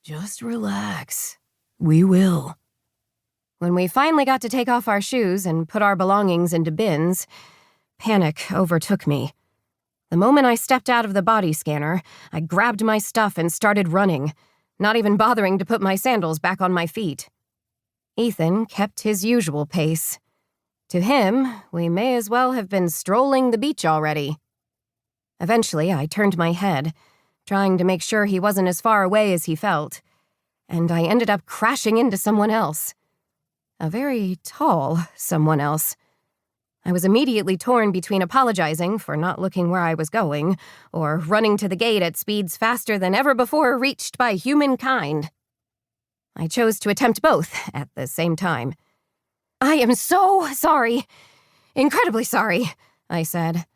Just relax. We will. When we finally got to take off our shoes and put our belongings into bins, panic overtook me. The moment I stepped out of the body scanner, I grabbed my stuff and started running, not even bothering to put my sandals back on my feet. Ethan kept his usual pace. To him, we may as well have been strolling the beach already. Eventually, I turned my head, trying to make sure he wasn't as far away as he felt, and I ended up crashing into someone else. A very tall someone else. I was immediately torn between apologizing for not looking where I was going or running to the gate at speeds faster than ever before reached by humankind. I chose to attempt both at the same time. "I am so sorry. Incredibly sorry," I said.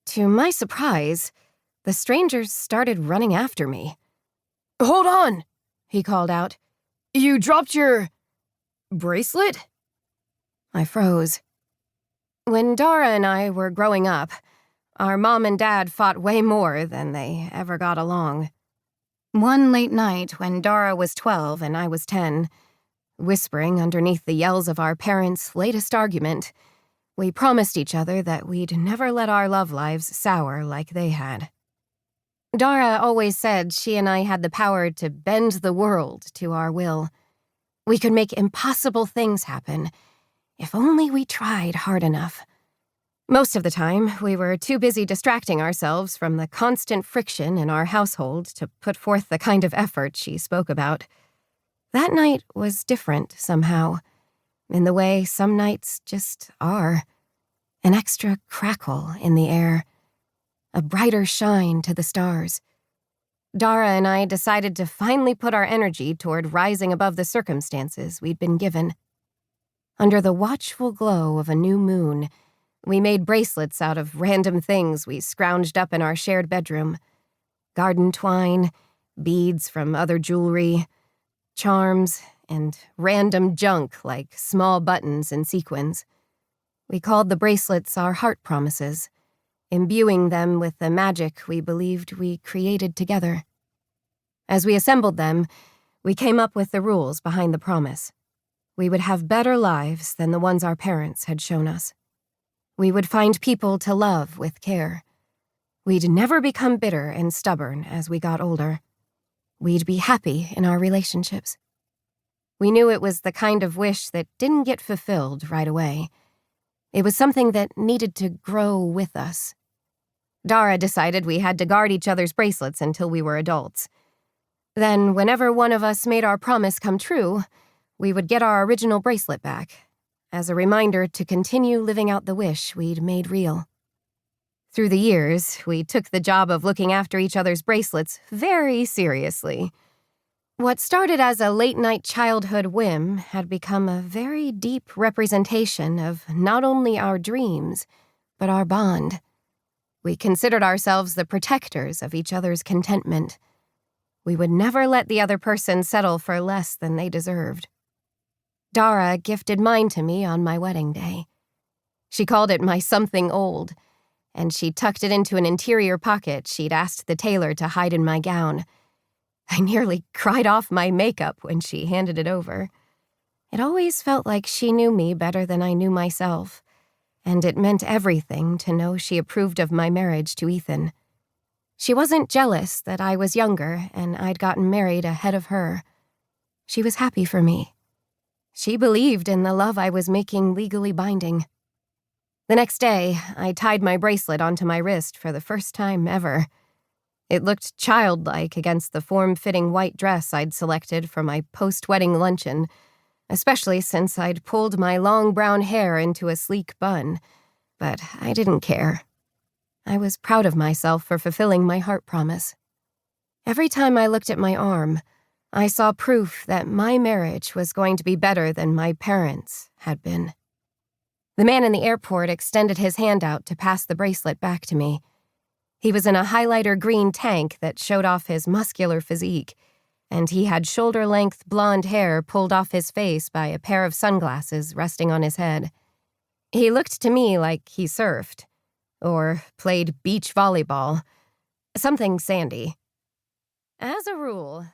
To my surprise, the strangers started running after me. "Hold on," he called out. "You dropped your bracelet?" I froze. When Dara and I were growing up, our mom and dad fought way more than they ever got along. One late night when Dara was 12 and I was 10, whispering underneath the yells of our parents' latest argument, we promised each other that we'd never let our love lives sour like they had. Dara always said she and I had the power to bend the world to our will. We could make impossible things happen, if only we tried hard enough. Most of the time, we were too busy distracting ourselves from the constant friction in our household to put forth the kind of effort she spoke about. That night was different somehow, in the way some nights just are. An extra crackle in the air, a brighter shine to the stars. Dara and I decided to finally put our energy toward rising above the circumstances we'd been given. Under the watchful glow of a new moon, we made bracelets out of random things we scrounged up in our shared bedroom. Garden twine, beads from other jewelry, charms, and random junk like small buttons and sequins. We called the bracelets our heart promises, imbuing them with the magic we believed we created together. As we assembled them, we came up with the rules behind the promise. We would have better lives than the ones our parents had shown us. We would find people to love with care. We'd never become bitter and stubborn as we got older. We'd be happy in our relationships. We knew it was the kind of wish that didn't get fulfilled right away. It was something that needed to grow with us. Dara decided we had to guard each other's bracelets until we were adults. Then, whenever one of us made our promise come true, we would get our original bracelet back, as a reminder to continue living out the wish we'd made real. Through the years, we took the job of looking after each other's bracelets very seriously. What started as a late-night childhood whim had become a very deep representation of not only our dreams, but our bond. We considered ourselves the protectors of each other's contentment. We would never let the other person settle for less than they deserved. Dara gifted mine to me on my wedding day. She called it my something old, and she tucked it into an interior pocket she'd asked the tailor to hide in my gown. I nearly cried off my makeup when she handed it over. It always felt like she knew me better than I knew myself, and it meant everything to know she approved of my marriage to Ethan. She wasn't jealous that I was younger and I'd gotten married ahead of her. She was happy for me. She believed in the love I was making legally binding. The next day, I tied my bracelet onto my wrist for the first time ever. It looked childlike against the form-fitting white dress I'd selected for my post-wedding luncheon, especially since I'd pulled my long brown hair into a sleek bun. But I didn't care. I was proud of myself for fulfilling my heart promise. Every time I looked at my arm, I saw proof that my marriage was going to be better than my parents' had been. The man in the airport extended his hand out to pass the bracelet back to me. He was in a highlighter green tank that showed off his muscular physique, and he had shoulder-length blonde hair pulled off his face by a pair of sunglasses resting on his head. He looked to me like he surfed, or played beach volleyball, something sandy. As a rule,